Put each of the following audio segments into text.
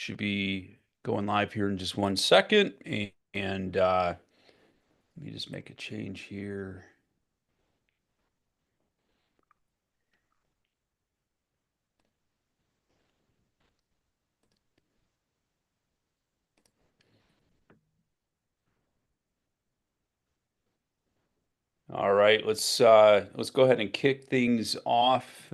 Should be going live here in just 1 second. And let me just make a change here. All right, let's go ahead and kick things off.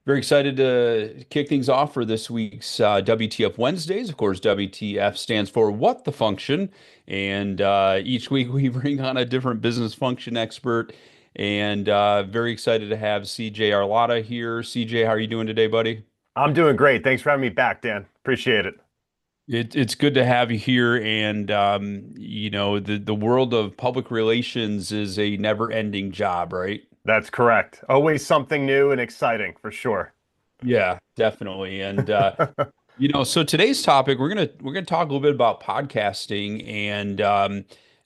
Very excited to kick things off for this week's WTF Wednesdays. Of course, WTF stands for What the Function, and each week we bring on a different business function expert. And very excited to have CJ Arlotta here. CJ, how are you doing today, buddy? I'm doing great. Thanks for having me back, Dan. Appreciate it. It's good to have you here, and the world of public relations is a never-ending job, right? That's correct. Always something new and exciting for sure. Yeah, definitely. And so today's topic, we're gonna talk a little bit about podcasting, and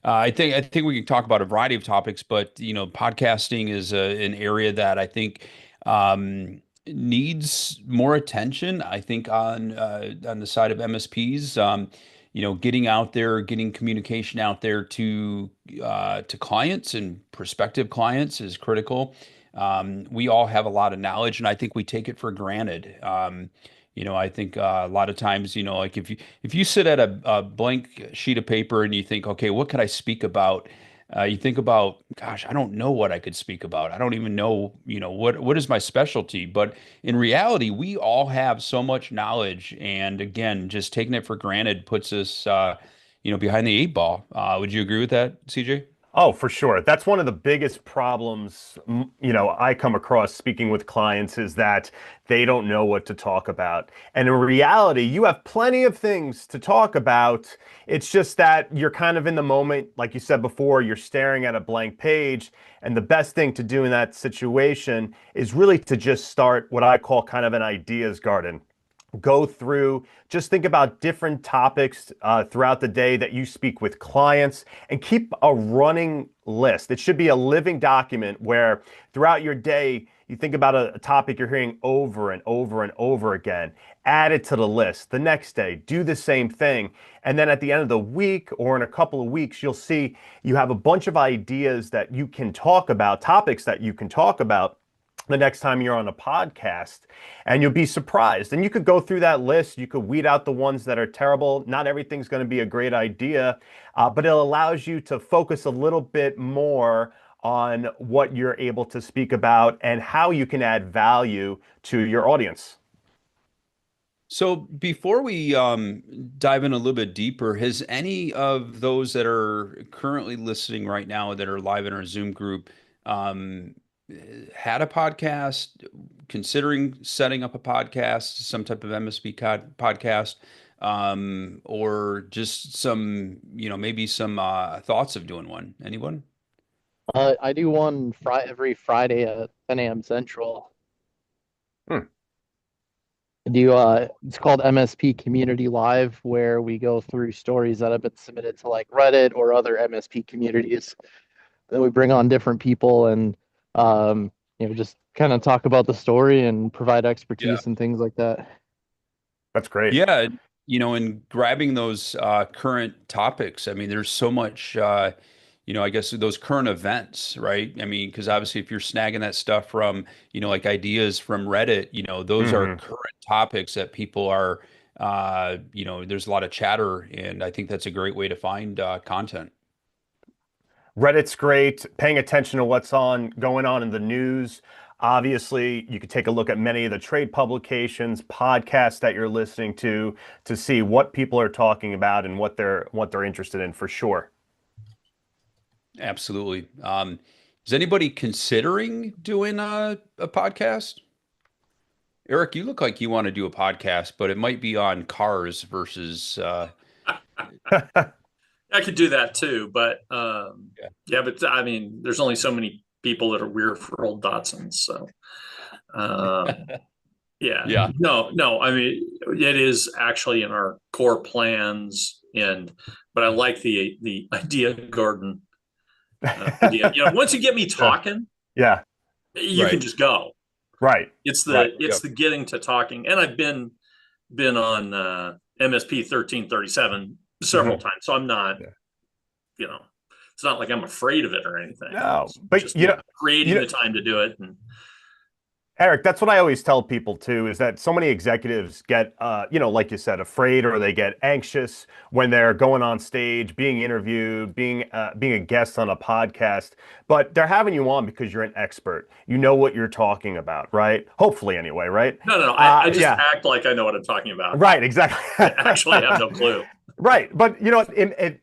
I think we can talk about a variety of topics, but podcasting is an area that I think needs more attention. I think on the side of MSPs, getting out there, getting communication out there to clients and prospective clients is critical. We all have a lot of knowledge, and I think we take it for granted. I think a lot of times, like if you sit at a blank sheet of paper and you think, okay, what could I speak about? You think about, gosh, I don't know what I could speak about. I don't even know, what is my specialty. But in reality, we all have so much knowledge, and again, just taking it for granted puts us, behind the eight ball. Would you agree with that, CJ? Oh, for sure. That's one of the biggest problems, I come across speaking with clients is that they don't know what to talk about. And in reality, you have plenty of things to talk about. It's just that you're kind of in the moment, like you said before, you're staring at a blank page. And the best thing to do in that situation is really to just start what I call kind of an ideas garden. Go through, just think about different topics throughout the day that you speak with clients and keep a running list. It should be a living document where throughout your day, you think about a topic you're hearing over and over and over again. Add it to the list. The next day, do the same thing. And then at the end of the week or in a couple of weeks, you'll see you have a bunch of ideas that you can talk about, topics that you can talk about the next time you're on a podcast, and you'll be surprised. And you could go through that list. You could weed out the ones that are terrible. Not everything's going to be a great idea, but it allows you to focus a little bit more on what you're able to speak about and how you can add value to your audience. So before we dive in a little bit deeper, has any of those that are currently listening right now that are live in our Zoom group um, had a podcast, considering setting up a podcast, some type of MSP podcast, or just maybe some thoughts of doing one? Anyone? I do one every Friday at 10 a.m. Central. Hmm. I do it's called MSP Community Live, where we go through stories that have been submitted to like Reddit or other MSP communities. Then we bring on different people and just kind of talk about the story and provide Yeah. expertise and things like that. That's great. Yeah, and grabbing those current topics. I mean, there's so much, I guess those current events, right? I mean, because obviously, if you're snagging that stuff from, like ideas from Reddit, those are Hmm. current topics that people are, there's a lot of chatter, and I think that's a great way to find content. Reddit's great. Paying attention to what's going on in the news. Obviously, you could take a look at many of the trade publications, podcasts that you're listening to see what people are talking about and what they're interested in for sure. Absolutely. Is anybody considering doing a podcast? Eric, you look like you want to do a podcast, but it might be on cars versus I could do that too, but yeah. yeah, but I mean, there's only so many people that are weird for old Datsuns, so yeah, Yeah. no. I mean, it is actually in our core plans, and but I like the idea garden idea. Once you get me Yeah. talking, Yeah. you can Right. just go. Right. It's Right. the getting to talking, and I've been been on MSP 1337 several Mhm. times, so I'm not, Yeah. you know, it's not like I'm afraid of it or anything. No, It's but just, you know, you creating know, the time to do it. And Eric, that's what I always tell people too, is that so many executives get, like you said, afraid or they get anxious when they're going on stage, being interviewed, being a guest on a podcast. But they're having you on because you're an expert. You know what you're talking about, right? Hopefully, anyway, right? no, I just Yeah, act like I know what I'm talking about. right, exactly. I actually have no clue. Right, but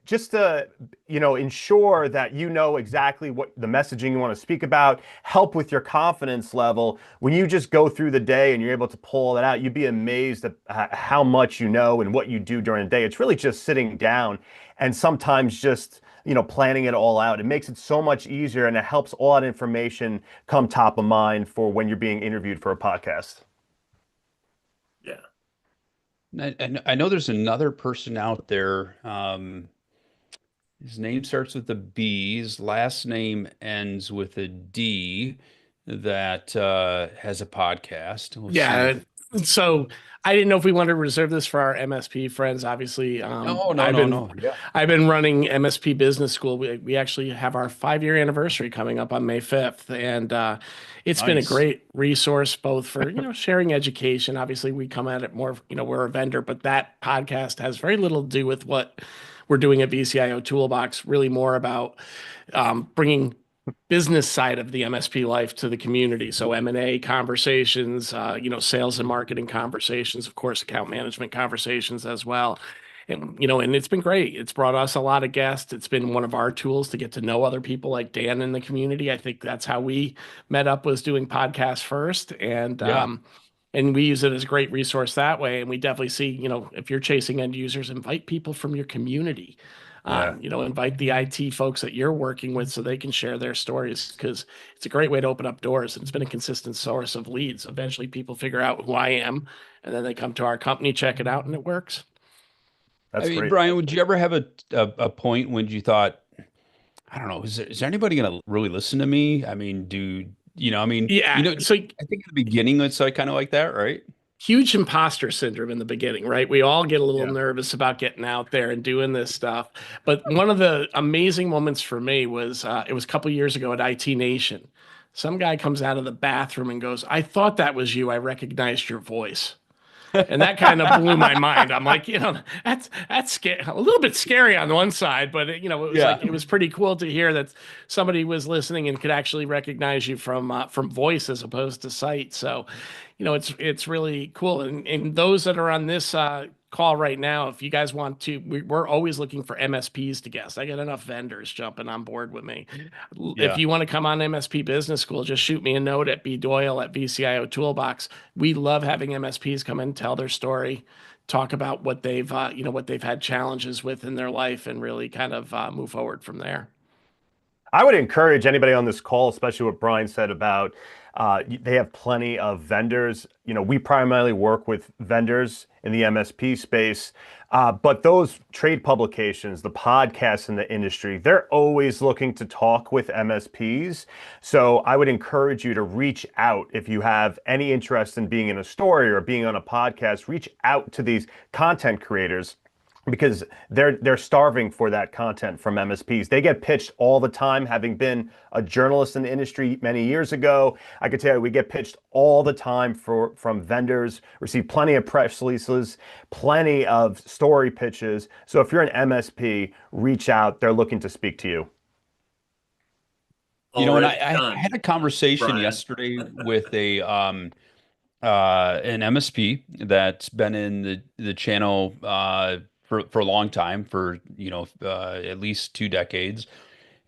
just to ensure that you know exactly what the messaging you want to speak about, help with your confidence level. When you just go through the day and you're able to pull that out, you'd be amazed at how much you know and what you do during the day. It's really just sitting down and sometimes just planning it all out. It makes it so much easier and it helps all that information come top of mind for when you're being interviewed for a podcast. Yeah. I know there's another person out there. His name starts with a B. His last name ends with a D. That has a podcast. We'll see Yeah. if. So I didn't know if we wanted to reserve this for our MSP friends. Obviously, No, no, no, no. Yeah. I've been running MSP Business School. We actually have our 5-year anniversary coming up on May 5th, and it's been a Nice. great resource both for sharing education. Obviously, we come at it more. We're a vendor, but that podcast has very little to do with what we're doing at VCIO Toolbox. Really more about bringing business side of the MSP life to the community. So M&A conversations, sales and marketing conversations, of course, account management conversations as well. And it's been great. It's brought us a lot of guests. It's been one of our tools to get to know other people like Dan in the community. I think that's how we met up, was doing podcasts first. Yeah. And we use it as a great resource that way. And we definitely see, if you're chasing end users, invite people from your community. Yeah. Invite the IT folks that you're working with so they can share their stories, because it's a great way to open up doors. And it's been a consistent source of leads. Eventually people figure out who I am and then they come to our company, check it out, and it works. That's I mean, great. Brian, would you ever have a point when you thought, I don't know, is there anybody going to really listen to me? I mean, I mean, Yeah. So I think at the beginning it's like kind of like that, right? huge imposter syndrome in the beginning, right? We all get a little Yeah. nervous about getting out there and doing this stuff. But one of the amazing moments for me was it was a couple years ago at IT Nation. Some guy comes out of the bathroom and goes, "I thought that was you. I recognized your voice." And that kind of blew my mind. I'm like, that's a little bit scary on one side, but it was Yeah. like it was pretty cool to hear that somebody was listening and could actually recognize you from voice as opposed to sight. So, it's really cool. And those that are on this call right now, if you guys want to, we're always looking for MSPs to guest. I got enough vendors jumping on board with me. If Yeah. you want to come on MSP Business School, just shoot me a note at bdoyle@VCIO Toolbox. We love having MSPs come in, tell their story, talk about what they've had challenges with in their life, and really kind of move forward from there. I would encourage anybody on this call, especially what Brian said about they have plenty of vendors. We primarily work with vendors in the MSP space, but those trade publications, the podcasts in the industry, they're always looking to talk with MSPs. So I would encourage you to reach out if you have any interest in being in a story or being on a podcast. Reach out to these content creators, because they're starving for that content from MSPs. They get pitched all the time. Having been a journalist in the industry many years ago, I could tell you we get pitched all the time from vendors, receive plenty of press releases, plenty of story pitches. So if you're an MSP, reach out. They're looking to speak to you. And Already I done, had a conversation Brian. yesterday with an MSP that's been in the channel for a long time, for at least 2 decades,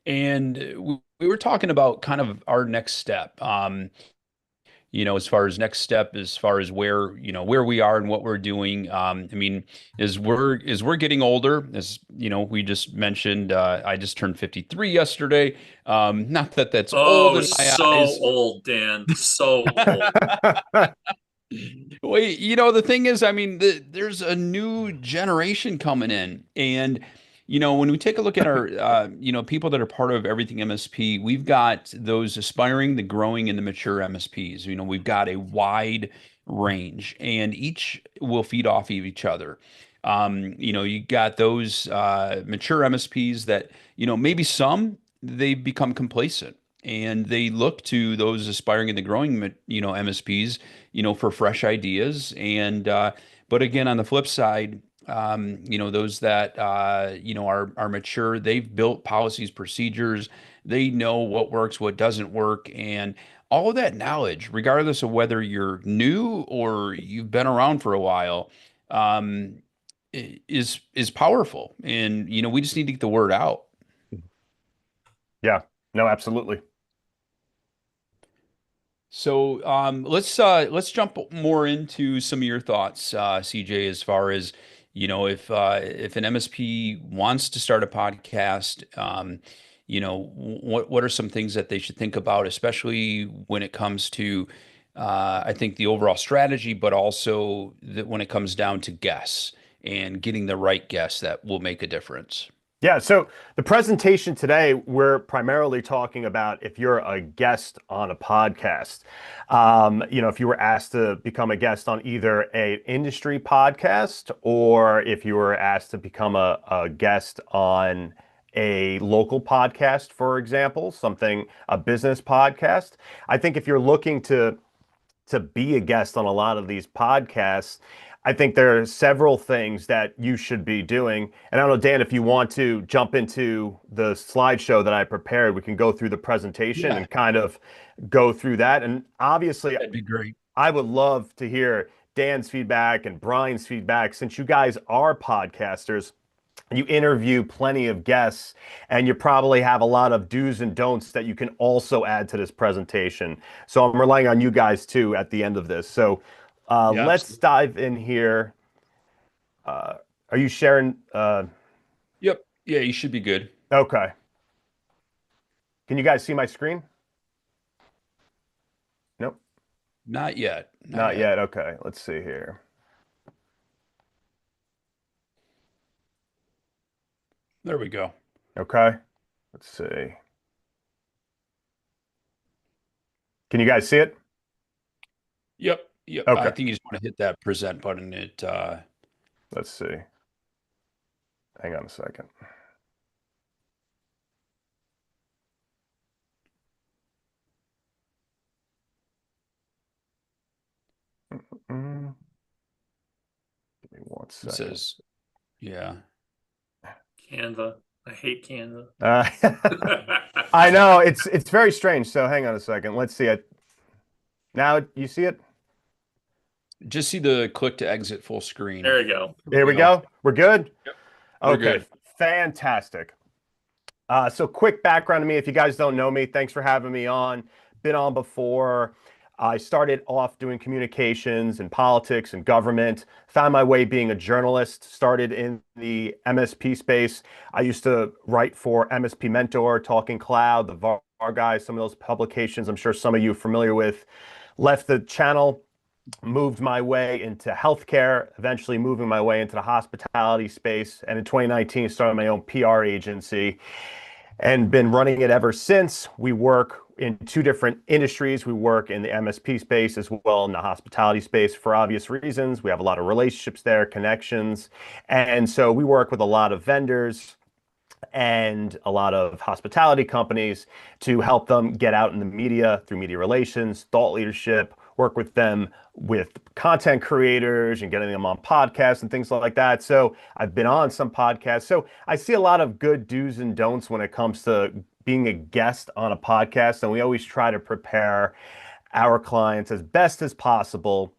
and we were talking about kind of our next step. As far as next step, as far as where we are and what we're doing. I mean, as we're getting older, as we just mentioned, I just turned 53 yesterday. Not that that's old Oh, in my so eyes. old, Dan. So old. Wait, the thing is, I mean, there's a new generation coming in, and when we take a look at our, people that are part of everything MSP, we've got those aspiring, the growing, and the mature MSPs. We've got a wide range, and each will feed off of each other. You got those mature MSPs that, maybe some they've become complacent and they look to those aspiring and the growing, MSPs, for fresh ideas. And but again, on the flip side, those that are mature, they've built policies, procedures, they know what works, what doesn't work, and all of that knowledge, regardless of whether you're new or you've been around for a while, um, is powerful. And we just need to get the word out. Yeah, no, absolutely. So let's jump more into some of your thoughts, CJ, as far as if an MSP wants to start a podcast, what are some things that they should think about, especially when it comes to I think the overall strategy, but also that when it comes down to guests and getting the right guests that will make a difference. Yeah, so the presentation today, we're primarily talking about if you're a guest on a podcast. If you were asked to become a guest on either a industry podcast or if you were asked to become a guest on a local podcast, for example, a business podcast. I think if you're looking to be a guest on a lot of these podcasts, I think there are several things that you should be doing. And I don't know, Dan, if you want to jump into the slideshow that I prepared, we can go through the presentation and kind of go through that. And obviously, That'd be great. I would love to hear Dan's feedback and Brian's feedback since you guys are podcasters. You interview plenty of guests, and you probably have a lot of do's and don'ts that you can also add to this presentation. So I'm relying on you guys too at the end of this. So Yeah, let's absolutely. dive in here. Are you sharing? Yep. Yeah, you should be good. Okay. Can you guys see my screen? Nope, Not yet. not yet. Okay, let's see here. There we go. Okay, let's see. Can you guys see it? Yep. Yep. I Okay, think you just want to hit that present button. let's see. Hang on a second. Mm, Give me one It second. says, yeah. Canva. I hate Canva. I know it's very strange. So hang on a second. Let's see it. Now you see it? Just see the click to exit full screen. There you go. Here we go. We're good? Yep. We're Okay, good. fantastic. So quick background to me, if you guys don't know me, thanks for having me on. Been on before. I started off doing communications and politics and government, found my way being a journalist, started in the MSP space. I used to write for MSP Mentor, Talking Cloud, the VAR guys, some of those publications I'm sure some of you are familiar with. Left the channel, moved my way into healthcare, eventually moving my way into the hospitality space. And in 2019, started my own PR agency and been running it ever since. We work in two different industries. We work in the MSP space as well in the hospitality space for obvious reasons. We have a lot of relationships there, connections. And so we work with a lot of vendors and a lot of hospitality companies to help them get out in the media through media relations, thought leadership, work with them with content creators and getting them on podcasts and things like that. So I've been on some podcasts. So I see a lot of good do's and don'ts when it comes to being a guest on a podcast. And we always try to prepare our clients as best as possible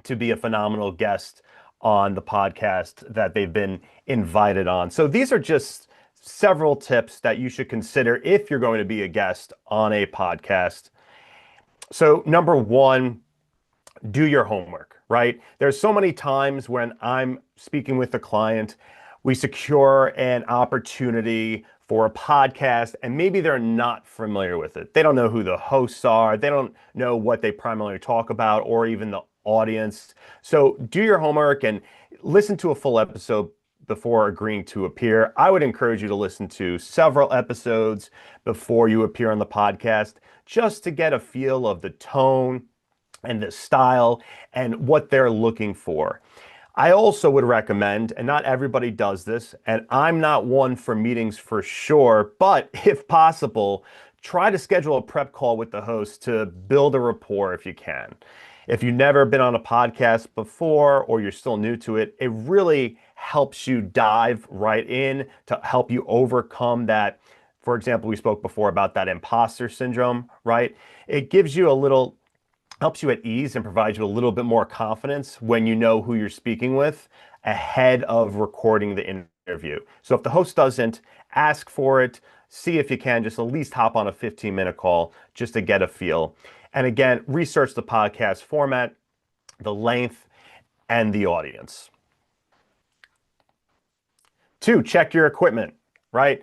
to be a phenomenal guest on the podcast that they've been invited on. So these are just several tips that you should consider if you're going to be a guest on a podcast. So number one, do your homework, right? There's so many times when I'm speaking with a client, we secure an opportunity for a podcast and maybe they're not familiar with it. They don't know who the hosts are. They don't know what they primarily talk about or even the audience. So do your homework and listen to a full episode before agreeing to appear. I would encourage you to listen to several episodes before you appear on the podcast just to get a feel of the tone, and the style and what they're looking for. I also would recommend, and not everybody does this, and I'm not one for meetings for sure, but if possible, try to schedule a prep call with the host to build a rapport if you can. If you've never been on a podcast before or you're still new to it, it really helps you dive right in to help you overcome that. For example, we spoke before about that imposter syndrome, right? It gives you a little helps you at ease and provides you a little bit more confidence when you know who you're speaking with ahead of recording the interview. So if the host doesn't, ask for it, see if you can just at least hop on a 15-minute call just to get a feel. And again, research the podcast format, the length, and the audience. 2, check your equipment, right?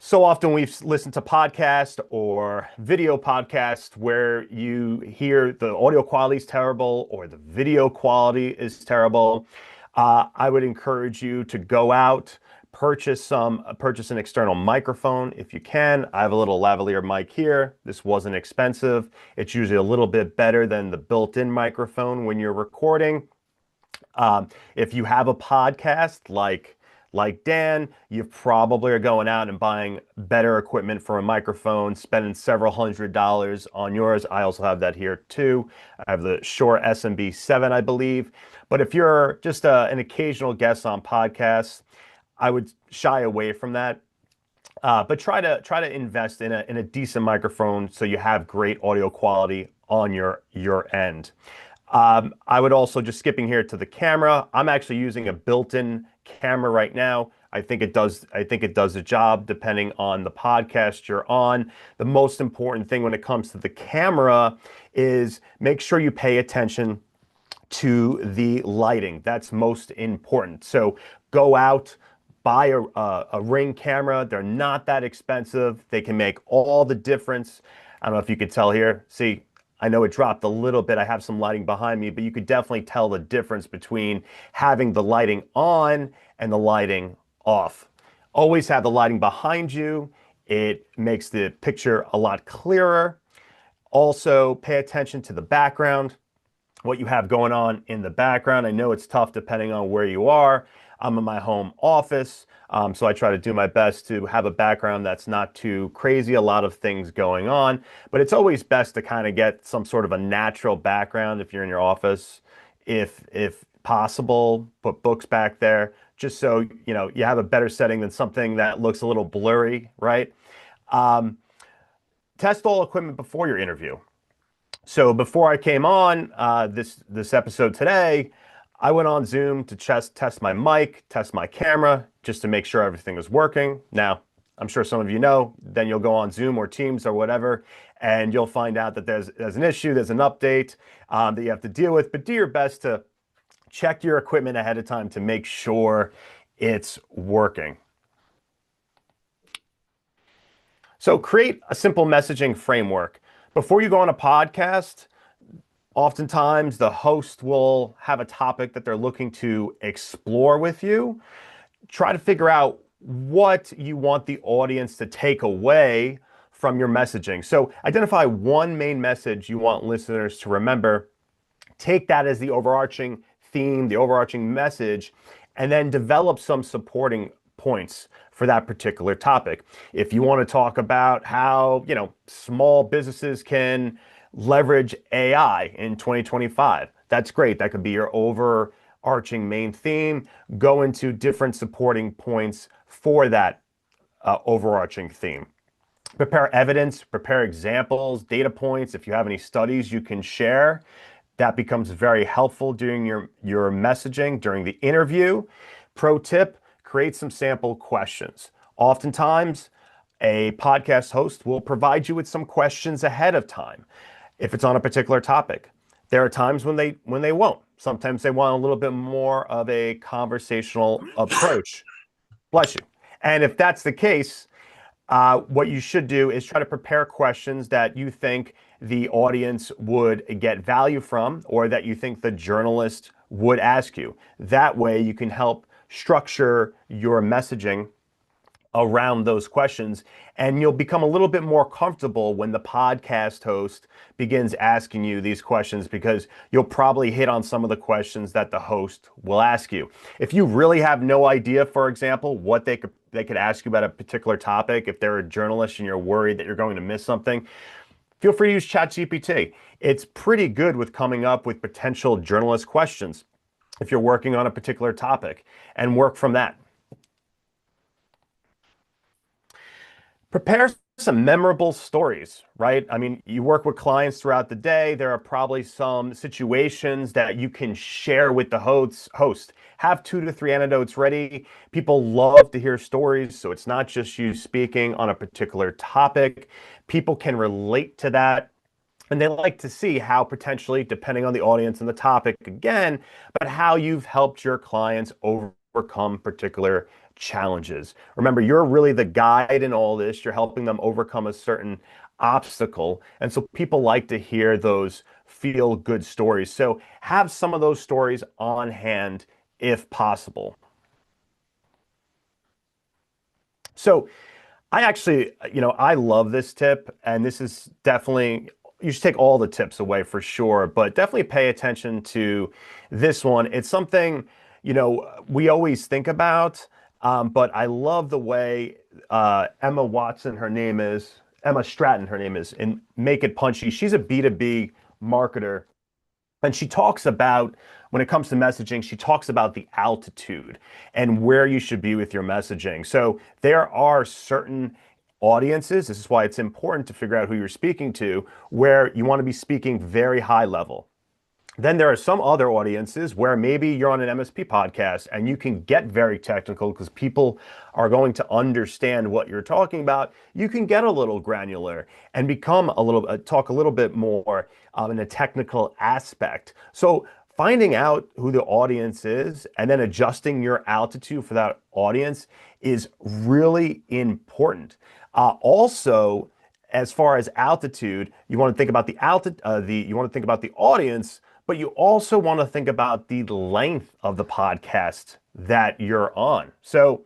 So often we've listened to podcasts or video podcasts where you hear the audio quality is terrible or the video quality is terrible. I would encourage you to go out, purchase an external microphone if you can. I have a little lavalier mic here. This wasn't expensive. It's usually a little bit better than the built-in microphone when you're recording. If you have a podcast like Dan, you probably are going out and buying better equipment for a microphone, spending several $100s on yours. I also have that here too. I have the Shure SMB7, I believe. But if you're just an occasional guest on podcasts, I would shy away from that. But try to invest in a decent microphone so you have great audio quality on your end. I would also, just skipping here to the camera, I'm actually using a built-in camera right now. I think it does the job depending on the podcast you're on. The most important thing when it comes to the camera is make sure you pay attention to the lighting. That's most important. So go out, buy a Ring camera. They're not that expensive. They can make all the difference. I don't know if you could tell here. See, I know it dropped a little bit. I have some lighting behind me, but you could definitely tell the difference between having the lighting on and the lighting off. Always have the lighting behind you. It makes the picture a lot clearer. Also, pay attention to the background, what you have going on in the background. I know it's tough depending on where you are. I'm in my home office, so I try to do my best to have a background that's not too crazy, a lot of things going on, but it's always best to kind of get some sort of a natural background if you're in your office. If possible, put books back there, just so you have a better setting than something that looks a little blurry, right? Test all equipment before your interview. So before I came on this episode today, I went on Zoom to test my mic, test my camera, just to make sure everything was working. Now, I'm sure some of you know, then you'll go on Zoom or Teams or whatever, and you'll find out that there's an issue, there's an update that you have to deal with, but do your best to check your equipment ahead of time to make sure it's working. So create a simple messaging framework. Before you go on a podcast, oftentimes the host will have a topic that they're looking to explore with you. Try to figure out what you want the audience to take away from your messaging. So identify one main message you want listeners to remember. Take that as the overarching theme, the overarching message, and then develop some supporting points for that particular topic. If you want to talk about how, small businesses can leverage AI in 2025, that's great. That could be your overarching main theme. Go into different supporting points for that overarching theme. Prepare evidence, prepare examples, data points. If you have any studies you can share, that becomes very helpful during your messaging, during the interview. Pro tip, create some sample questions. Oftentimes, a podcast host will provide you with some questions ahead of time if it's on a particular topic. There are times when they won't. Sometimes they want a little bit more of a conversational approach. Bless you. And if that's the case, what you should do is try to prepare questions that you think the audience would get value from, or that you think the journalist would ask you. That way you can help structure your messaging around those questions, and you'll become a little bit more comfortable when the podcast host begins asking you these questions, because you'll probably hit on some of the questions that the host will ask you. If you really have no idea, for example, what they could ask you about a particular topic, if they're a journalist and you're worried that you're going to miss something, feel free to use ChatGPT. It's pretty good with coming up with potential journalist questions if you're working on a particular topic, and work from that. Prepare some memorable stories, right? I mean, you work with clients throughout the day. There are probably some situations that you can share with the host. Have 2 to 3 anecdotes ready. People love to hear stories, so it's not just you speaking on a particular topic. People can relate to that, and they like to see how, potentially, depending on the audience and the topic again, but how you've helped your clients overcome particular challenges. Remember, you're really the guide in all this. You're helping them overcome a certain obstacle. And so people like to hear those feel good stories. So have some of those stories on hand if possible. So I actually, I love this tip, and this is definitely, you should take all the tips away for sure, but definitely pay attention to this one. It's something, we always think about, but I love the way Emma Stratton, her name is, in Make It Punchy. She's a B2B marketer, and she talks about, when it comes to messaging, she talks about the altitude and where you should be with your messaging. So there are certain audiences, this is why it's important to figure out who you're speaking to, where you want to be speaking very high level. Then there are some other audiences where maybe you're on an MSP podcast and you can get very technical because people are going to understand what you're talking about. You can get a little granular and become talk a little bit more in a technical aspect. So finding out who the audience is and then adjusting your altitude for that audience is really important. Also, as far as altitude, you want to think about you want to think about the audience, but you also want to think about the length of the podcast that you're on. So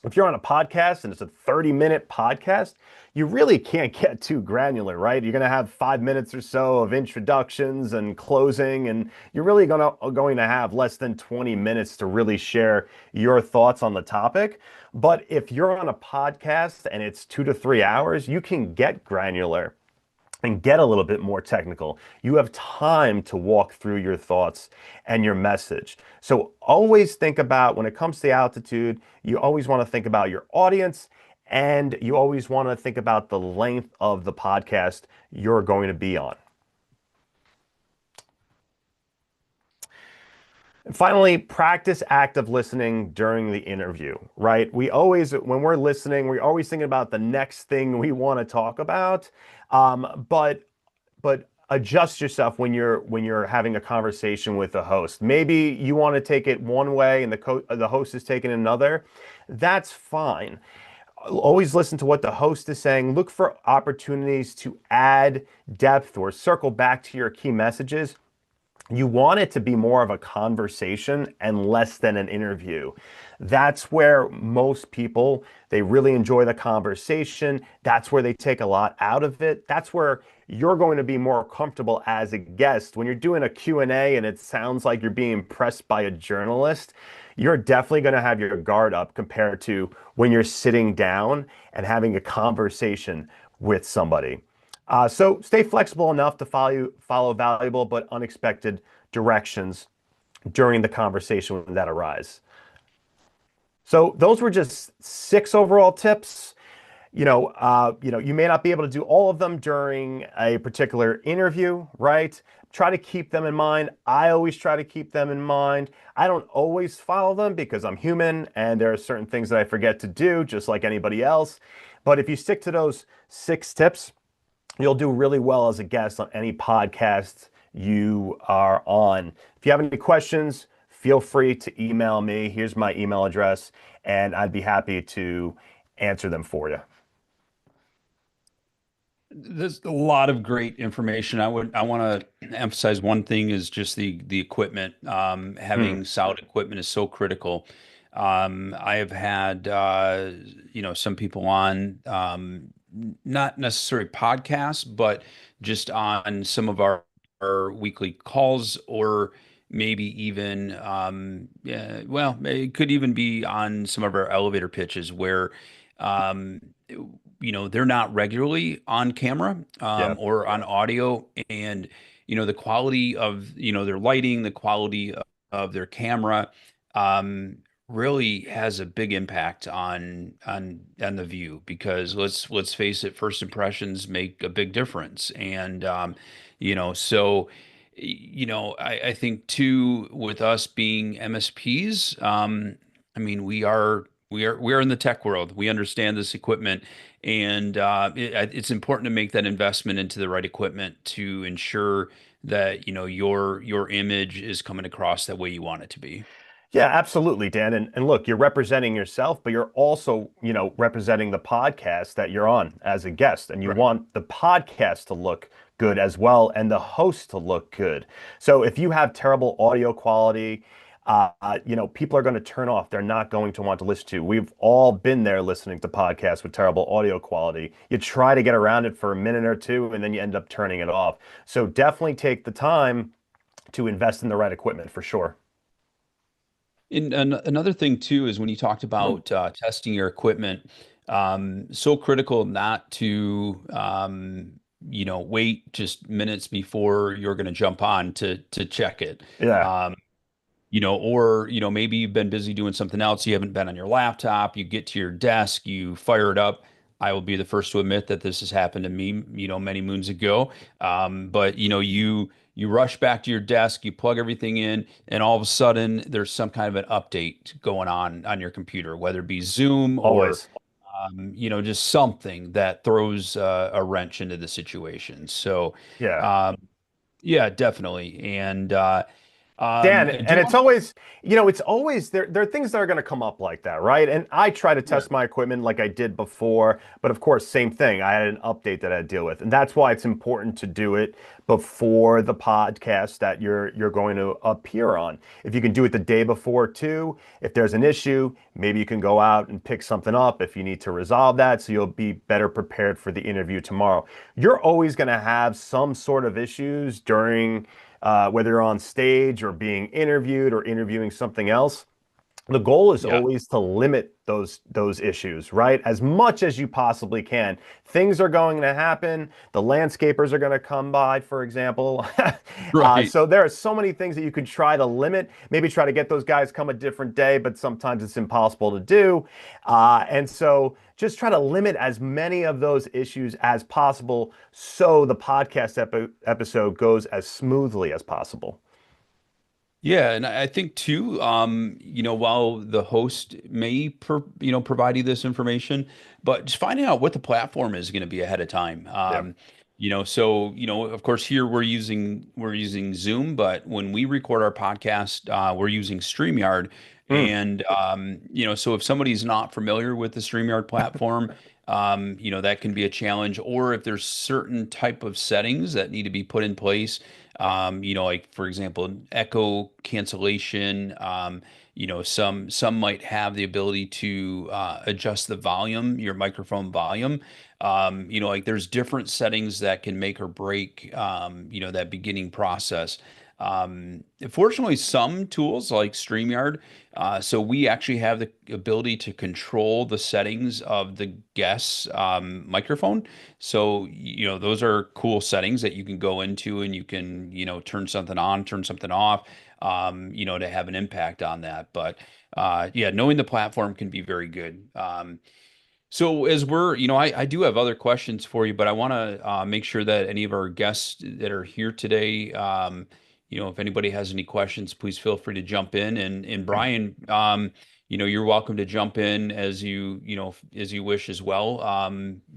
if you're on a podcast and it's a 30-minute podcast, you really can't get too granular, right? You're going to have 5 minutes or so of introductions and closing, and you're really going to have less than 20 minutes to really share your thoughts on the topic. But if you're on a podcast and it's 2 to 3 hours, you can get granular and get a little bit more technical. You have time to walk through your thoughts and your message. So always think about, when it comes to altitude, you always want to think about your audience, and you always want to think about the length of the podcast you're going to be on. And finally, practice active listening during the interview, right? When we're listening, we're always thinking about the next thing we want to talk about. But adjust yourself when you're having a conversation with the host. Maybe you want to take it one way and the host is taking another. That's fine. Always listen to what the host is saying. Look for opportunities to add depth or circle back to your key messages. You want it to be more of a conversation and less than an interview. That's where most people, they really enjoy the conversation. That's where they take a lot out of it. That's where you're going to be more comfortable as a guest. When you're doing a Q&A and it sounds like you're being pressed by a journalist, you're definitely going to have your guard up compared to when you're sitting down and having a conversation with somebody. So stay flexible enough to follow valuable but unexpected directions during the conversation that arise. So those were just 6 overall tips. You may not be able to do all of them during a particular interview, right? Try to keep them in mind. I always try to keep them in mind. I don't always follow them because I'm human and there are certain things that I forget to do, just like anybody else. But if you stick to those 6 tips, you'll do really well as a guest on any podcast you are on. If you have any questions, feel free to email me. Here's my email address, and I'd be happy to answer them for you. There's a lot of great information. I want to emphasize one thing is just the equipment. Having solid equipment is so critical. I have had some people on, not necessarily podcasts, but just on some of our weekly calls, or maybe even yeah, well, it could even be on some of our elevator pitches where um, they're not regularly on camera Yeah. or on audio, and the quality of their lighting, the quality of their camera. Um, Really has a big impact on the view, because let's face it, first impressions make a big difference. And so I think too, with us being MSPs, I mean, we are in the tech world. We understand this equipment, and it's important to make that investment into the right equipment to ensure that your image is coming across that way you want it to be. Yeah, absolutely, Dan. And look, you're representing yourself, but you're also, representing the podcast that you're on as a guest. And you Right. want the podcast to look good as well and the host to look good. So if you have terrible audio quality, people are going to turn off. They're not going to want to listen to. We've all been there listening to podcasts with terrible audio quality. You try to get around it for a minute or two, and then you end up turning it off. So definitely take the time to invest in the right equipment for sure. And another thing too is when you talked about testing your equipment, so critical not to wait just minutes before you're going to jump on to check it. Yeah. Um, or maybe you've been busy doing something else. You haven't been on your laptop. You get to your desk, you fire it up. I will be the first to admit that this has happened to me, many moons ago. But you rush back to your desk, you plug everything in, and all of a sudden there's some kind of an update going on your computer, whether it be Zoom or Always. just something that throws a wrench into the situation. So, Yeah. um, yeah, definitely. And Dan, I do and it's want. always, it's always there are things that are going to come up like that, right? And I try to Sure. test my equipment like I did before, but of course, same thing. I had an update that I had to deal with. And that's why it's important to do it before the podcast that you're going to appear on. If you can do it the day before too, if there's an issue, maybe you can go out and pick something up if you need to resolve that, so you'll be better prepared for the interview tomorrow. You're always going to have some sort of issues during whether you're on stage or being interviewed or interviewing something else. The goal is Yeah. always to limit those issues, right? As much as you possibly can. Things are going to happen. The landscapers are going to come by, for example. Right. So there are so many things that you could try to limit. Maybe try to get those guys come a different day, but sometimes it's impossible to do. And so just try to limit as many of those issues as possible so the podcast episode goes as smoothly as possible. Yeah, and I think too, while the host may provide you this information, but just finding out what the platform is going to be ahead of time. Yeah. So of course here we're using Zoom, but when we record our podcast, we're using StreamYard, Mm. and so if somebody's not familiar with the StreamYard platform, that can be a challenge. Or if there's certain type of settings that need to be put in place, like for example, echo cancellation. Some might have the ability to adjust the volume, your microphone volume. Like there's different settings that can make or break, that beginning process. Fortunately, some tools like StreamYard, so we actually have the ability to control the settings of the guest's microphone. So, those are cool settings that you can go into, and you can, turn something on, turn something off, to have an impact on that. But yeah, knowing the platform can be very good. So as I do have other questions for you, but I want to make sure that any of our guests that are here today, if anybody has any questions, please feel free to jump in. And Brian, you're welcome to jump in as you wish as well.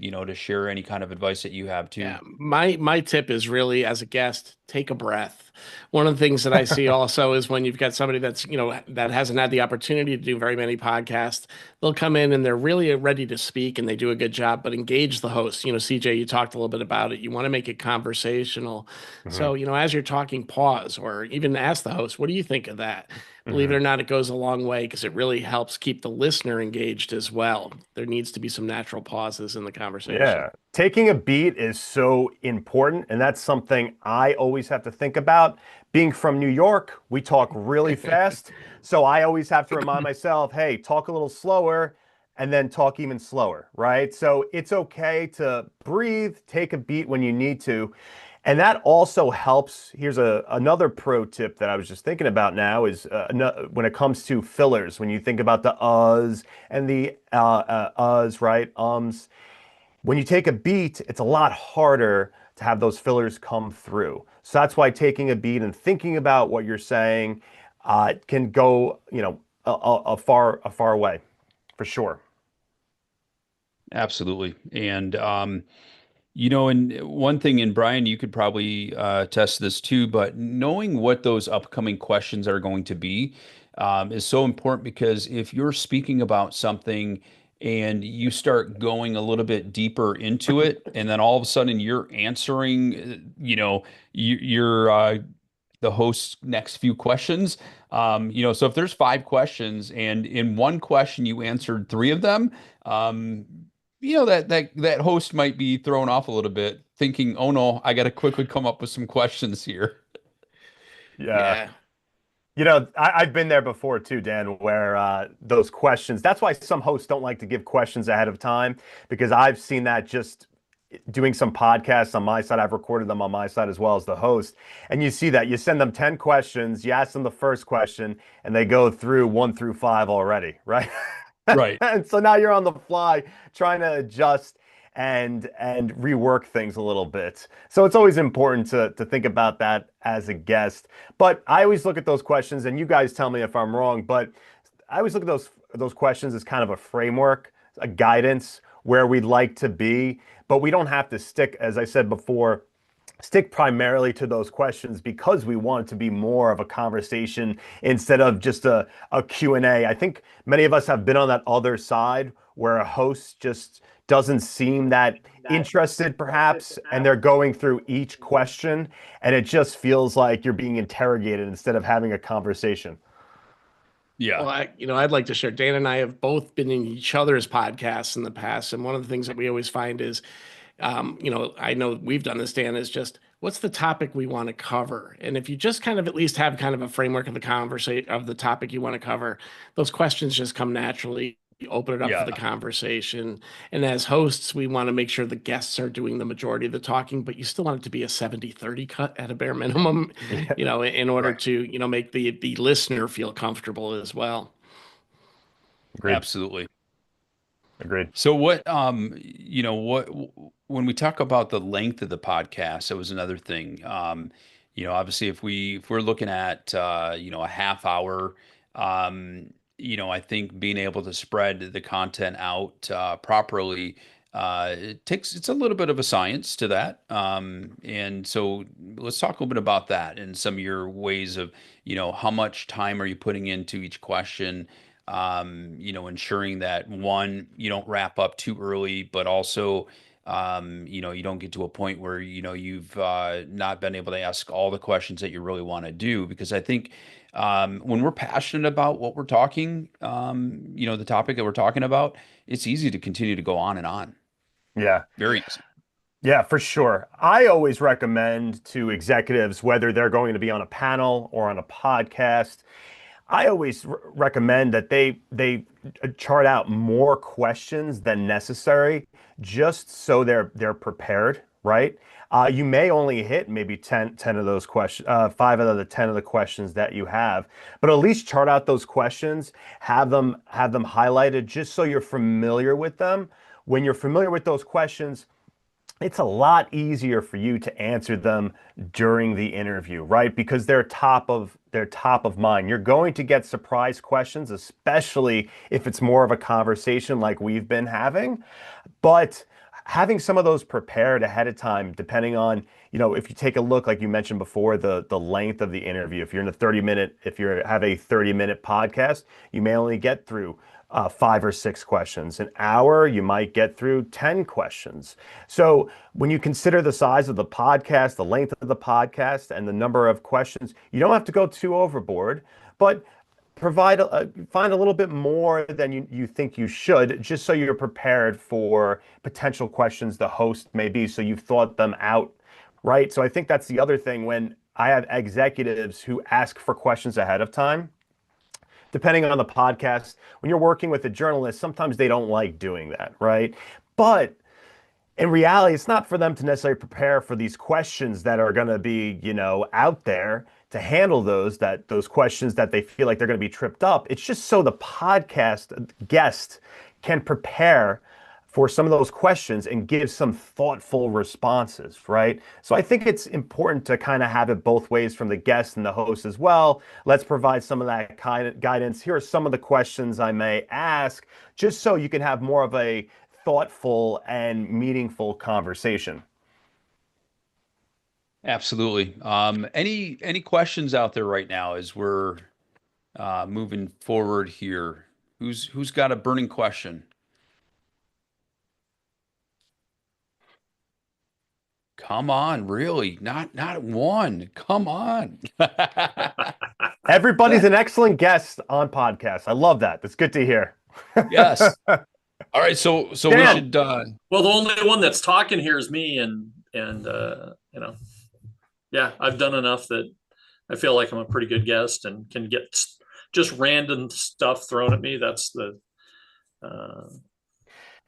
To share any kind of advice that you have too. Yeah, my tip is really, as a guest, take a breath. One of the things that I see also is when you've got somebody that's, that hasn't had the opportunity to do very many podcasts, they'll come in and they're really ready to speak and they do a good job, but engage the host. CJ, you talked a little bit about it. You want to make it conversational. Hmm. So, as you're talking, pause or even ask the host, what do you think of that? Believe it Hmm. or not, it goes a long way because it really helps keep the listener engaged as well. There needs to be some natural pauses in the conversation. Yeah. Taking a beat is so important, and that's something I always have to think about. Being from New York, we talk really fast. So I always have to remind myself, hey, talk a little slower and then talk even slower, right? So it's okay to breathe, take a beat when you need to. And that also helps. Here's another pro tip that I was just thinking about now is when it comes to fillers, when you think about the uhs and the uhs, right? When you take a beat, it's a lot harder to have those fillers come through. So that's why taking a beat and thinking about what you're saying can go, a far way, for sure. Absolutely. And and one thing, and Brian, you could probably test this too, but knowing what those upcoming questions are going to be is so important because if you're speaking about something and you start going a little bit deeper into it, and then all of a sudden you're answering, you're the host's next few questions. So if there's 5 questions and in one question you answered 3 of them, um, that host might be thrown off a little bit, thinking, "Oh no, I got to quickly come up with some questions here." Yeah. Yeah. I've been there before too, Dan, where those questions, that's why some hosts don't like to give questions ahead of time, because I've seen that just doing some podcasts on my side. I've recorded them on my side as well as the host. And you see that you send them 10 questions, you ask them the first question, and they go through 1 through 5 already, right? Right. And so now you're on the fly trying to adjust and rework things a little bit. So it's always important to think about that as a guest. But I always look at those questions, and you guys tell me if I'm wrong, but I always look at those questions as kind of a framework, a guidance where we'd like to be, but we don't have to stick, as I said before, stick primarily to those questions because we want it to be more of a conversation instead of just a Q&A. I think many of us have been on that other side where a host just doesn't seem that interested perhaps, and they're going through each question and it just feels like you're being interrogated instead of having a conversation. Yeah. Well, I'd like to share. Dan and I have both been in each other's podcasts in the past, and one of the things that we always find is, I know we've done this, Dan, is just what's the topic we want to cover, and if you just kind of at least have kind of a framework of the conversation of the topic you want to cover, those questions just come naturally. You open it up for Yeah. the conversation, and as hosts, we want to make sure the guests are doing the majority of the talking, but you still want it to be a 70-30 cut at a bare minimum, Yeah, in order right. to, make the listener feel comfortable as well. Agreed. Absolutely. Agreed. So when we talk about the length of the podcast, that was another thing. Obviously if we're looking at a half hour, I think being able to spread the content out properly, it's a little bit of a science to that. And so let's talk a little bit about that and some of your ways of, how much time are you putting into each question? Ensuring that one, you don't wrap up too early, but also, you don't get to a point where, you've not been able to ask all the questions that you really want to do. Because I think when we're passionate about what we're talking, the topic that we're talking about, it's easy to continue to go on and on. Yeah. Very easy. Yeah, for sure. I always recommend to executives, whether they're going to be on a panel or on a podcast, I always recommend that they chart out more questions than necessary, just so they're prepared, right? You may only hit maybe ten of those questions, 5 out of the 10 of the questions that you have, but at least chart out those questions, have them highlighted, just so you're familiar with them. When you're familiar with those questions, it's a lot easier for you to answer them during the interview, right? Because they're top of mind. You're going to get surprise questions, especially if it's more of a conversation like we've been having. But having some of those prepared ahead of time, depending on, if you take a look, like you mentioned before, the length of the interview. If you're in a 30-minute, if you have a 30-minute podcast, you may only get through 5 or 6 questions. An hour, you might get through 10 questions. So when you consider the size of the podcast, the length of the podcast, and the number of questions, you don't have to go too overboard, but find a little bit more than you think you should, just so you're prepared for potential questions the host may be, so you've thought them out, right? So I think that's the other thing when I have executives who ask for questions ahead of time. Depending on the podcast, when you're working with a journalist, sometimes they don't like doing that, right? But in reality, it's not for them to necessarily prepare for these questions that are going to be, out there to handle those questions that they feel like they're going to be tripped up. It's just so the podcast guest can prepare for some of those questions and give some thoughtful responses, right? So I think it's important to kind of have it both ways from the guest and the host as well. Let's provide some of that kind of guidance. Here are some of the questions I may ask, just so you can have more of a thoughtful and meaningful conversation. Absolutely. Any questions out there right now as we're moving forward here? Who's got a burning question? Come on, really? Not one. Come on. Everybody's an excellent guest on podcasts. I love that. That's good to hear. Yes. All right, so we Dan. should Well, the only one that's talking here is me, and yeah, I've done enough that I feel like I'm a pretty good guest and can get just random stuff thrown at me. That's the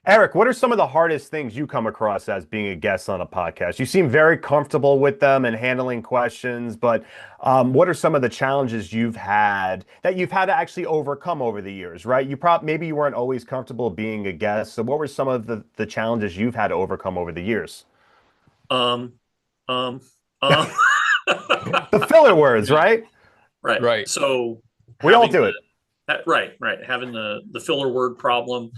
Eric, what are some of the hardest things you come across as being a guest on a podcast? You seem very comfortable with them and handling questions, but what are some of the challenges you've had to actually overcome over the years, right? Maybe you weren't always comfortable being a guest. So what were some of the challenges you've had to overcome over the years? um The filler words, right? Right. So We all do it. Right. Having the filler word problem.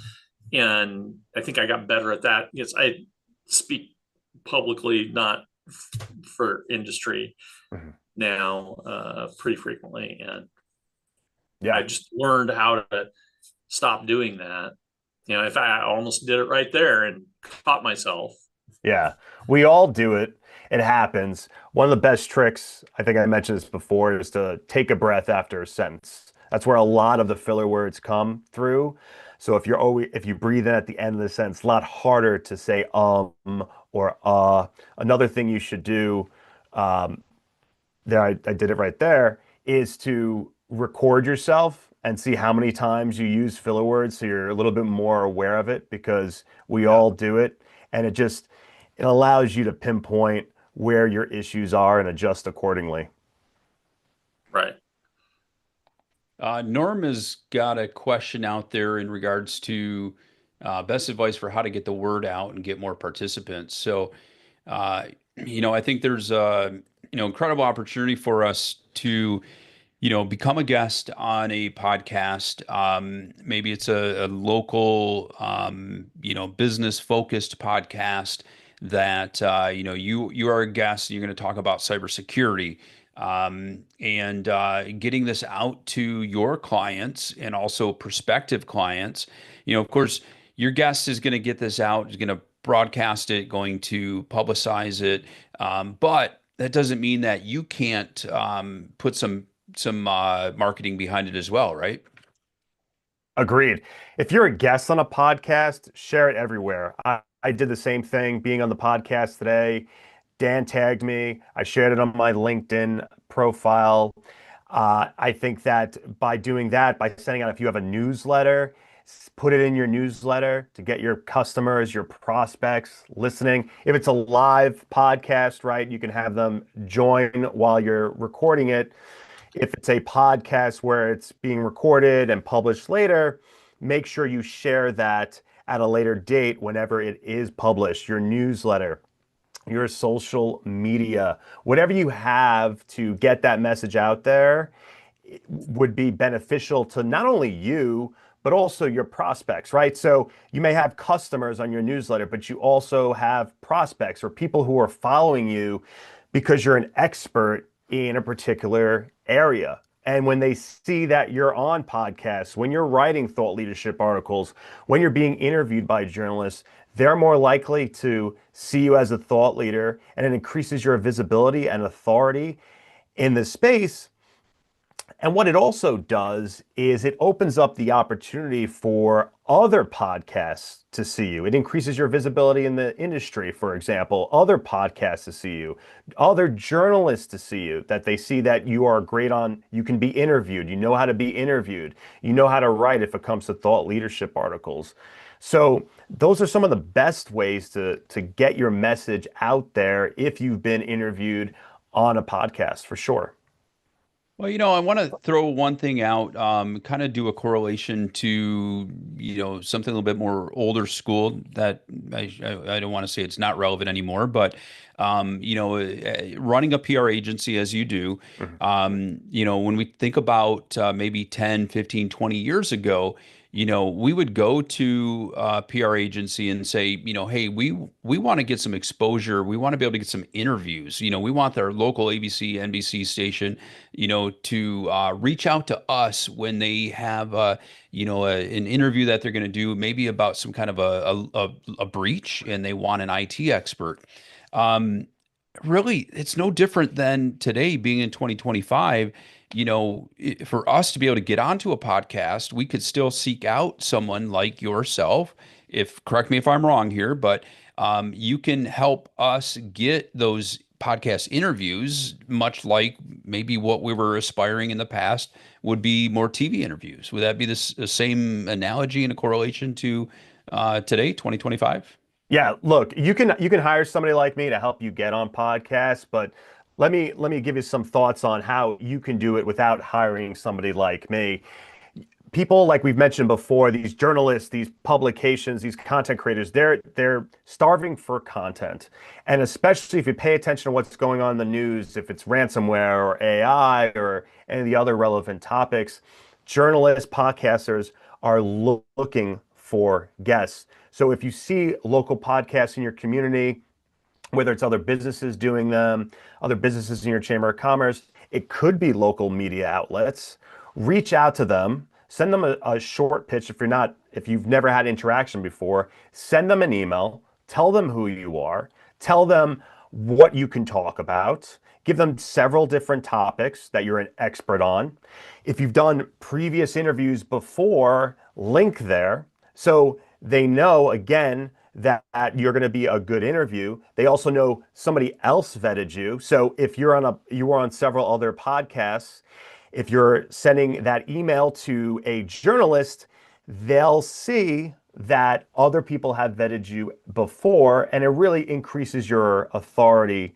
And I think I got better at that because I speak publicly, not for industry now, pretty frequently. And Yeah. I just learned how to stop doing that. If I almost did it right there and caught myself. Yeah, we all do it. It happens. One of the best tricks, I think I mentioned this before, is to take a breath after a sentence. That's where a lot of the filler words come through. So if you breathe in at the end of the sentence, a lot harder to say or Another thing you should do, there I did it right there, is to record yourself and see how many times you use filler words so you're a little bit more aware of it, because we all do it, and it allows you to pinpoint where your issues are and adjust accordingly. Right. Norm has got a question out there in regards to best advice for how to get the word out and get more participants. So, I think there's a incredible opportunity for us to become a guest on a podcast. Maybe it's a local business focused podcast that you are a guest and you're going to talk about cybersecurity. And getting this out to your clients and also prospective clients. Of course, your guest is going to get this out, is going to broadcast it, going to publicize it. But that doesn't mean that you can't put some marketing behind it as well, right? Agreed. If you're a guest on a podcast, share it everywhere. I did the same thing being on the podcast today. Dan tagged me. I shared it on my LinkedIn profile. I think that by doing that, by sending out, if you have a newsletter, put it in your newsletter to get your customers, your prospects listening. If it's a live podcast, right, you can have them join while you're recording it. If it's a podcast where it's being recorded and published later, make sure you share that at a later date whenever it is published, your newsletter, your social media, whatever you have to get that message out there would be beneficial to not only you, but also your prospects, right? So you may have customers on your newsletter, but you also have prospects or people who are following you because you're an expert in a particular area. And when they see that you're on podcasts, when you're writing thought leadership articles, when you're being interviewed by journalists, they're more likely to see you as a thought leader, and it increases your visibility and authority in the space. And what it also does is it opens up the opportunity for other podcasts to see you. It increases your visibility in the industry, for example, other podcasts to see you, other journalists to see you, that they see that you are great on, you can be interviewed, you know how to be interviewed, you know how to write if it comes to thought leadership articles. So those are some of the best ways to get your message out there if you've been interviewed on a podcast, for sure. Well, I want to throw one thing out, kind of do a correlation to, something a little bit more older school that I don't want to say it's not relevant anymore, but, running a PR agency as you do, Mhm. when we think about maybe 10, 15, 20 years ago, we would go to a PR agency and say, hey, we want to get some exposure. We want to be able to get some interviews. We want their local ABC, NBC station, to reach out to us when they have, an interview that they're going to do, maybe about some kind of a breach, and they want an IT expert. Um, Really, it's no different than today being in 2025. For us to be able to get onto a podcast, we could still seek out someone like yourself. If correct me if I'm wrong here, but you can help us get those podcast interviews, much like maybe what we were aspiring in the past would be more TV interviews. Would that be the same analogy and a correlation to today, 2025? Yeah, look, you can hire somebody like me to help you get on podcasts, but let me give you some thoughts on how you can do it without hiring somebody like me. People, like we've mentioned before, these journalists, these publications, these content creators, they're starving for content. And especially if you pay attention to what's going on in the news, if it's ransomware or AI or any of the other relevant topics, journalists, podcasters are looking for guests. So if you see local podcasts in your community, whether it's other businesses doing them, other businesses in your chamber of commerce, it could be local media outlets. Reach out to them, send them a short pitch if you've never had interaction before, send them an email, tell them who you are, tell them what you can talk about, give them several different topics that you're an expert on. If you've done previous interviews before, link there. So they know, again, that you're going to be a good interview. They also know somebody else vetted you. So if you were on several other podcasts, if you're sending that email to a journalist, they'll see that other people have vetted you before, and it really increases your authority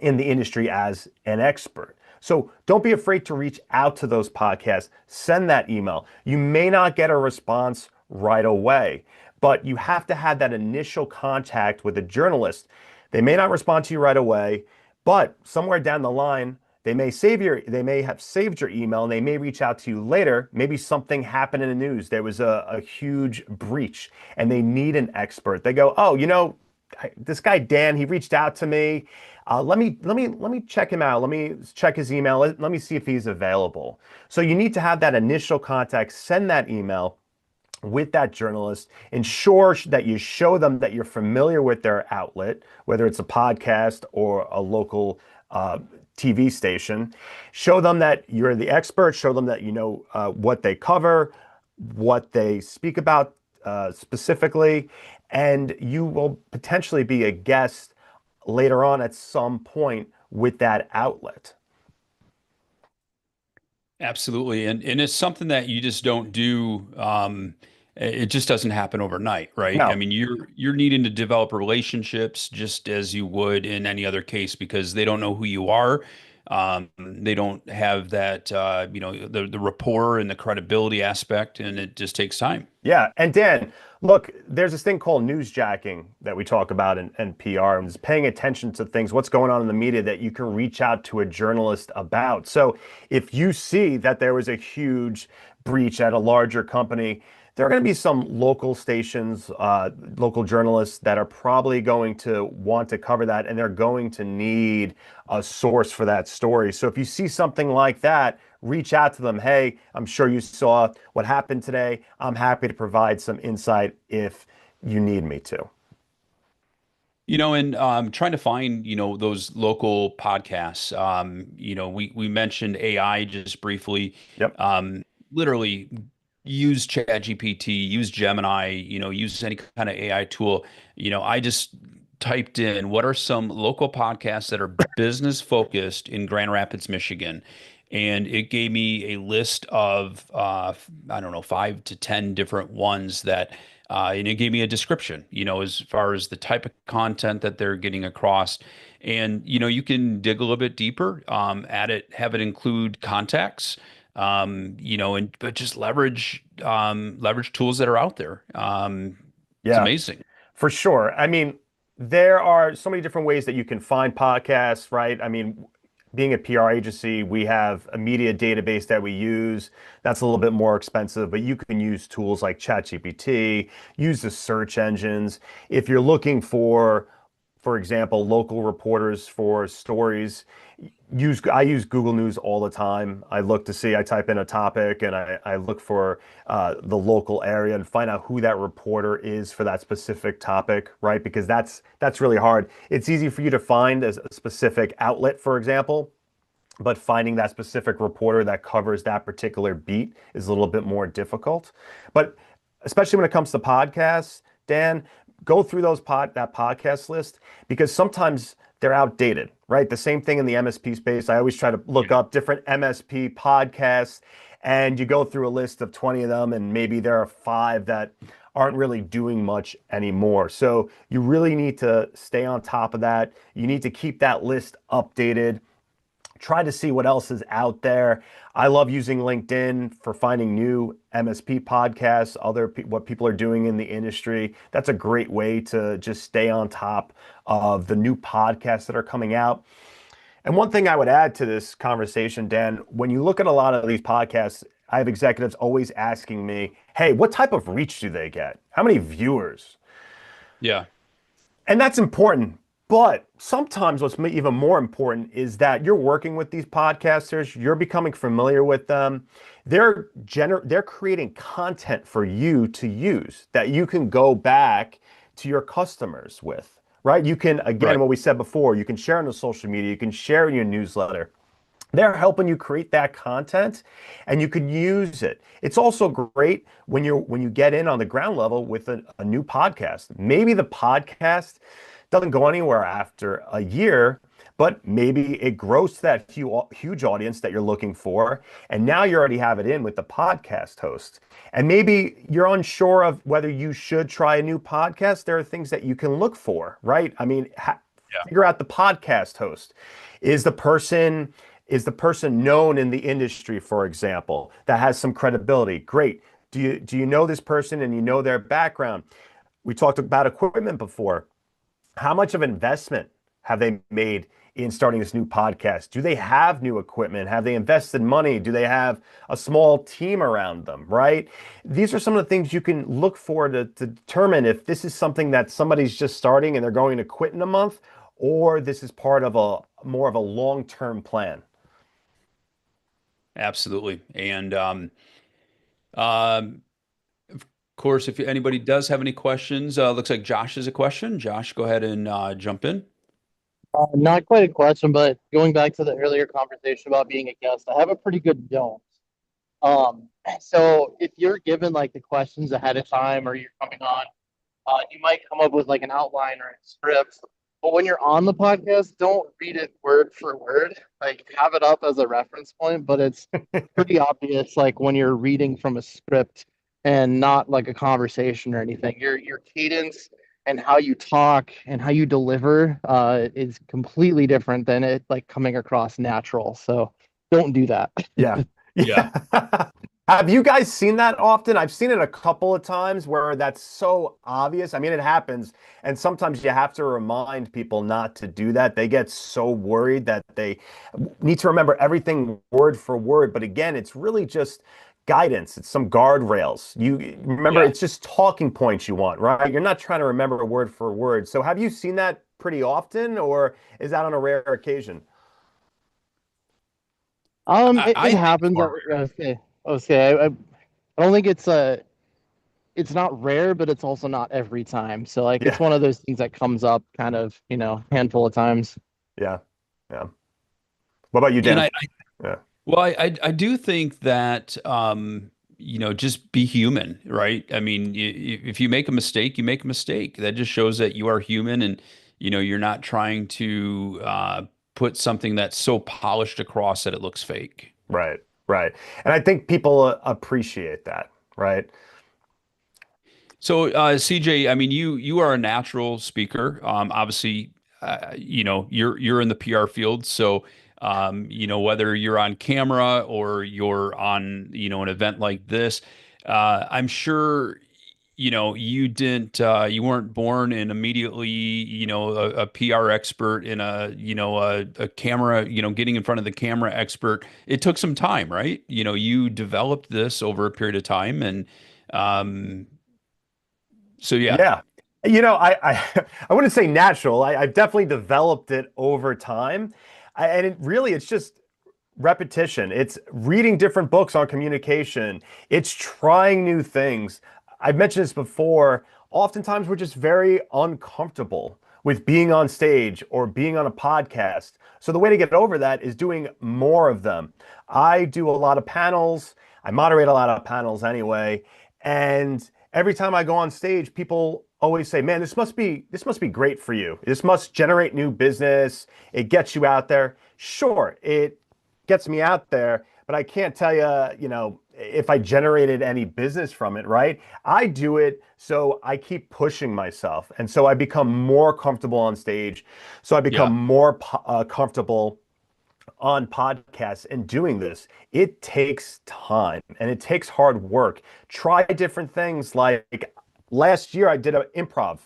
in the industry as an expert. So don't be afraid to reach out to those podcasts. Send that email. You may not get a response right away, but you have to have that initial contact with a journalist. They may not respond to you right away, but somewhere down the line, they may have saved your email and they may reach out to you later. Maybe something happened in the news. There was a huge breach and they need an expert. They go, oh, this guy Dan, he reached out to me. Let me check him out. Let me check his email. Let me see if he's available. So you need to have that initial contact. Send that email with that journalist. Ensure that you show them that you're familiar with their outlet, whether it's a podcast or a local TV station. Show them that you're the expert. Show them that you know what they cover, what they speak about specifically, and you will potentially be a guest later on at some point with that outlet. Absolutely. And it's something that you just don't do. It just doesn't happen overnight, right? I No. mean, you're needing to develop relationships just as you would in any other case because they don't know who you are. They don't have that, the rapport and the credibility aspect, and it just takes time. Yeah. And Dan, look, there's this thing called newsjacking that we talk about in PR, and just paying attention to things, what's going on in the media that you can reach out to a journalist about. So if you see that there was a huge breach at a larger company, there are going to be some local stations, local journalists that are probably going to want to cover that, and they're going to need a source for that story. So if you see something like that, reach out to them. Hey, I'm sure you saw what happened today. I'm happy to provide some insight if you need me to. And trying to find, those local podcasts. We mentioned AI just briefly. Yep. Literally use ChatGPT, use Gemini, use any kind of AI tool. I just typed in what are some local podcasts that are business focused in Grand Rapids, Michigan. And it gave me a list of, I don't know, 5 to 10 different ones and it gave me a description, as far as the type of content that they're getting across. And, you can dig a little bit deeper, at it, have it include contacts, but just leverage tools that are out there. It's Yeah. amazing. For sure. I mean, there are so many different ways that you can find podcasts, right? I mean, being a PR agency, we have a media database that we use. That's a little bit more expensive, but you can use tools like ChatGPT, use the search engines. If you're looking for example, local reporters for stories, I use Google News all the time. I type in a topic and I look for the local area and find out who that reporter is for that specific topic, right? Because that's really hard. It's easy for you to find as a specific outlet, for example, but finding that specific reporter that covers that particular beat is a little bit more difficult. But especially when it comes to podcasts, Dan, go through that podcast list, because sometimes they're outdated, right? The same thing in the MSP space. I always try to look up different MSP podcasts, and you go through a list of 20 of them, and maybe there are 5 that aren't really doing much anymore. So you really need to stay on top of that. You need to keep that list updated. Try to see what else is out there. I love using LinkedIn for finding new MSP podcasts, what people are doing in the industry. That's a great way to just stay on top of the new podcasts that are coming out. And one thing I would add to this conversation, Dan, when you look at a lot of these podcasts, I have executives always asking me, hey, what type of reach do they get? How many viewers? Yeah. And that's important. But sometimes what's even more important is that you're working with these podcasters, you're becoming familiar with them. They're creating content for you to use that you can go back to your customers with, right? You can, again, Right. what we said before, you can share on the social media, you can share in your newsletter. They're helping you create that content and you can use it. It's also great when you get in on the ground level with a new podcast. Maybe the podcast doesn't go anywhere after a year, but maybe it grows to that huge audience that you're looking for. And now you already have it in with the podcast host. And maybe you're unsure of whether you should try a new podcast. There are things that you can look for, right? I mean, figure out the podcast host. Is the person known in the industry, for example, that has some credibility? Great. Do you know this person and you know their background? We talked about equipment before. How much of investment have they made in starting this new podcast? Do they have new equipment? Have they invested money? Do they have a small team around them, right? These are some of the things you can look for to determine if this is something that somebody's just starting and they're going to quit in a month, or this is part of more of a long-term plan. Absolutely. And of course, if anybody does have any questions, looks like Josh has a question. Josh, go ahead and jump in. Not quite a question, but going back to the earlier conversation about being a guest, I have a pretty good don't. Um, so if you're given like the questions ahead of time or you're coming on, you might come up with like an outline or a script. But when you're on the podcast, don't read it word for word. Like have it up as a reference point, but it's pretty obvious like when you're reading from a script and not like a conversation or anything. Your cadence and how you talk and how you deliver is completely different than it like coming across natural. So don't do that. Yeah. Yeah. Yeah. Have you guys seen that often? I've seen it a couple of times where that's so obvious. I mean, it happens, and sometimes you have to remind people not to do that. They get so worried that they need to remember everything word for word. But again, it's really just guidance. It's some guardrails. You remember, Yeah. it's just talking points you want, right? You're not trying to remember word for word. So have you seen that pretty often, or is that on a rare occasion? It I think it's happens. more I would say I don't think it's not rare, but it's also not every time. So like it's Yeah. one of those things that comes up kind of, handful of times. Yeah. Yeah. What about you, rare. And Dan? I Yeah. well, I do think that just be human, right? I mean, if you make a mistake, you make a mistake. That just shows that you are human, and you're not trying to put something that's so polished across that it looks fake. Right, right. And I think people appreciate that, right? So, CJ, I mean, you are a natural speaker. Obviously, you're in the PR field, so whether you're on camera or you're on an event like this, I'm sure you weren't born and immediately a PR expert in a camera, getting in front of the camera expert. It took some time, right? You developed this over a period of time, and um, so yeah. Yeah. I wouldn't say natural. I've definitely developed it over time. And it's just repetition. It's reading different books on communication. It's trying new things. I've mentioned this before. Oftentimes, we're just very uncomfortable with being on stage or being on a podcast. So, the way to get over that is doing more of them. I do a lot of panels, I moderate a lot of panels anyway. And every time I go on stage, people always say, "Man, this must be great for you. This must generate new business. It gets you out there." Sure, it gets me out there, but I can't tell you, if I generated any business from it, right? I do it so I keep pushing myself. And so I become more comfortable on stage. So I become Yeah. more comfortable on podcasts and doing this. It takes time and it takes hard work. Try different things. Like last year, I did an improv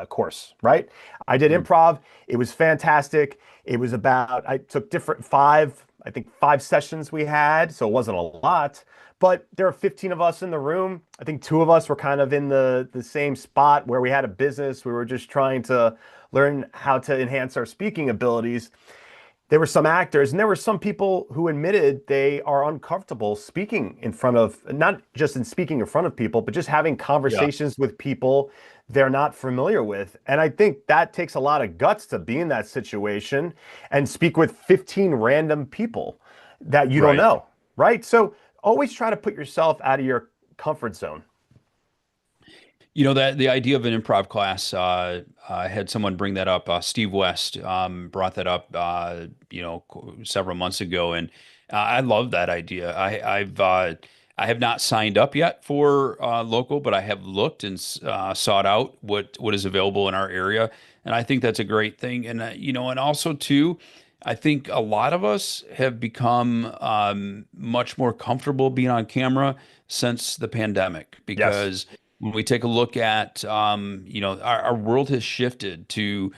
course, right? I did Mm. improv. It was fantastic. I took I think 5 sessions we had, so it wasn't a lot. But there are 15 of us in the room. I think two of us were kind of in the same spot where we had a business. We were just trying to learn how to enhance our speaking abilities. There were some actors and there were some people who admitted they are uncomfortable speaking in front of, not just in speaking in front of people, but just having Yeah. conversations with people they're not familiar with. And I think that takes a lot of guts to be in that situation and speak with 15 random people that you don't Right. know, right? So always try to put yourself out of your comfort zone. That the idea of an improv class, I had someone bring that up. Steve West brought that up, several months ago, and I love that idea. I have not signed up yet for local, but I have looked and sought out what is available in our area, and I think that's a great thing. And and also too, I think a lot of us have become much more comfortable being on camera since the pandemic Yes. because when we take a look at our world has shifted to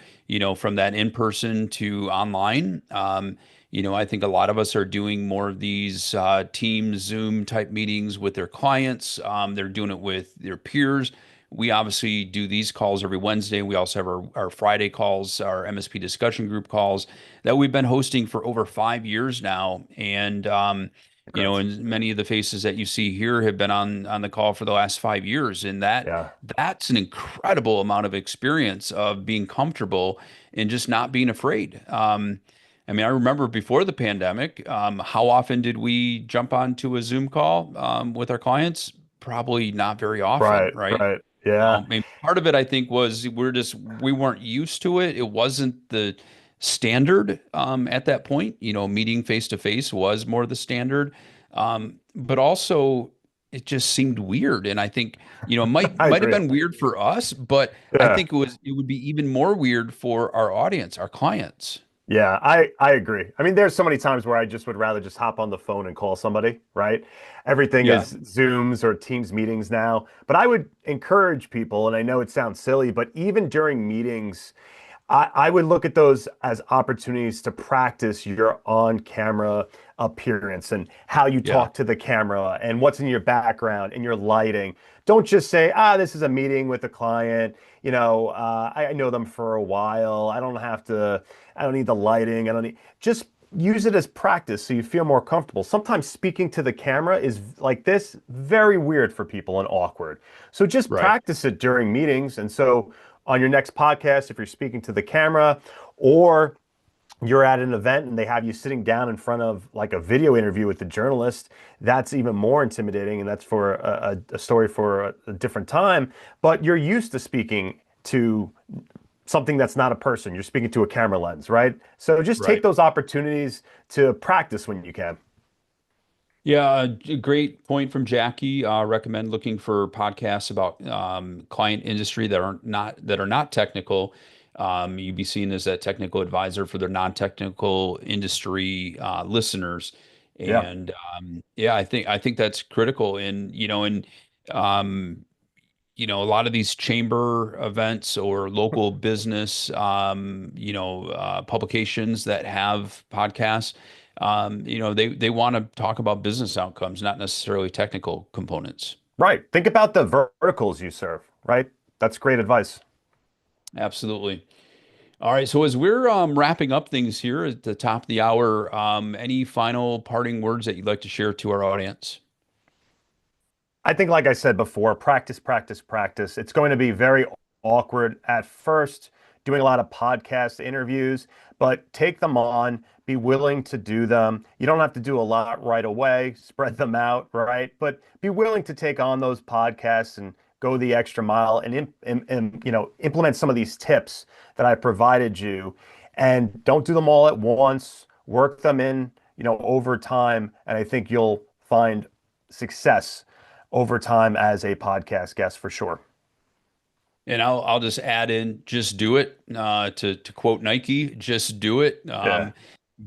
from that in person to online. I think a lot of us are doing more of these team Zoom type meetings with their clients. They're doing it with their peers. We obviously do these calls every Wednesday. We also have our Friday calls, our MSP discussion group calls that we've been hosting for over 5 years now. And Congrats. and many of the faces that you see here have been on the call for the last 5 years, and Yeah. that's an incredible amount of experience of being comfortable and just not being afraid. I mean, I remember before the pandemic, how often did we jump onto a Zoom call with our clients? Probably not very often, Right. right? Right. Yeah. I mean, part of it, I think, was we weren't used to it. It wasn't the standard at that point. Meeting face to face was more the standard. But also, it just seemed weird. And I think, it might I might have agree. been weird for us, but I Yeah. think it would be even more weird for our audience, our clients. Yeah, I agree. I mean, there's so many times where I just would rather just hop on the phone and call somebody, right? Everything Yeah, is Zooms or Teams meetings now. But I would encourage people, and I know it sounds silly, but even during meetings, I would look at those as opportunities to practice your on-camera appearance and how you yeah, talk to the camera and what's in your background and your lighting. Don't just say, this is a meeting with a client. I know them for a while. I don't need the lighting. I don't need, just use it as practice so you feel more comfortable. Sometimes speaking to the camera is like this, very weird for people and awkward. So just right. practice it during meetings. And so on your next podcast, if you're speaking to the camera or you're at an event and they have you sitting down in front of like a video interview with the journalist, that's even more intimidating. And that's for a story for a different time. But you're used to speaking to something that's not a person. You're speaking to a camera lens, right? So just take Right. those opportunities to practice when you can. Yeah, a great point from Jackie. Recommend looking for podcasts about client industry that are not technical. You'd be seen as that technical advisor for their non-technical industry listeners, Yeah. and yeah, I think that's critical. Um, a lot of these chamber events or local business, publications that have podcasts, they want to talk about business outcomes, not necessarily technical components. Right. Think about the verticals you serve, right? That's great advice. Absolutely. All right. So as we're wrapping up things here at the top of the hour, any final parting words that you'd like to share to our audience? I think, like I said before, practice, practice, practice. It's going to be very awkward at first doing a lot of podcast interviews, but take them on, be willing to do them. You don't have to do a lot right away, spread them out, right? But be willing to take on those podcasts and go the extra mile and, implement some of these tips that I provided you. And don't do them all at once. Work them in, over time. And I think you'll find success over time as a podcast guest for sure. And I'll just add in, just do it. To quote Nike, just do it. Yeah.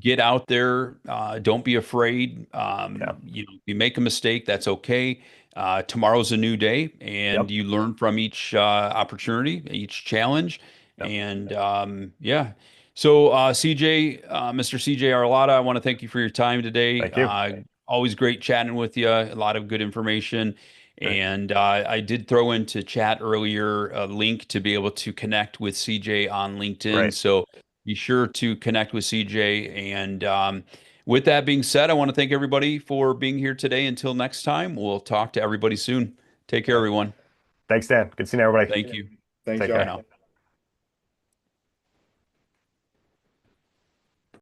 Get out there. Don't be afraid. Yeah. You make a mistake, that's okay. Tomorrow's a new day, and Yep. you learn from each opportunity, each challenge. Yep. And yeah. So, CJ, Mr. CJ Arlotta, I want to thank you for your time today. Thank you. Always great chatting with you. A lot of good information. Great. And I did throw into chat earlier a link to be able to connect with CJ on LinkedIn. Great. So be sure to connect with CJ. And with that being said, I want to thank everybody for being here today. Until next time, we'll talk to everybody soon. Take care, Great. everyone. Thanks, Dan. Good seeing everybody. Thank you. Thanks, Take Bye care. y'all. now.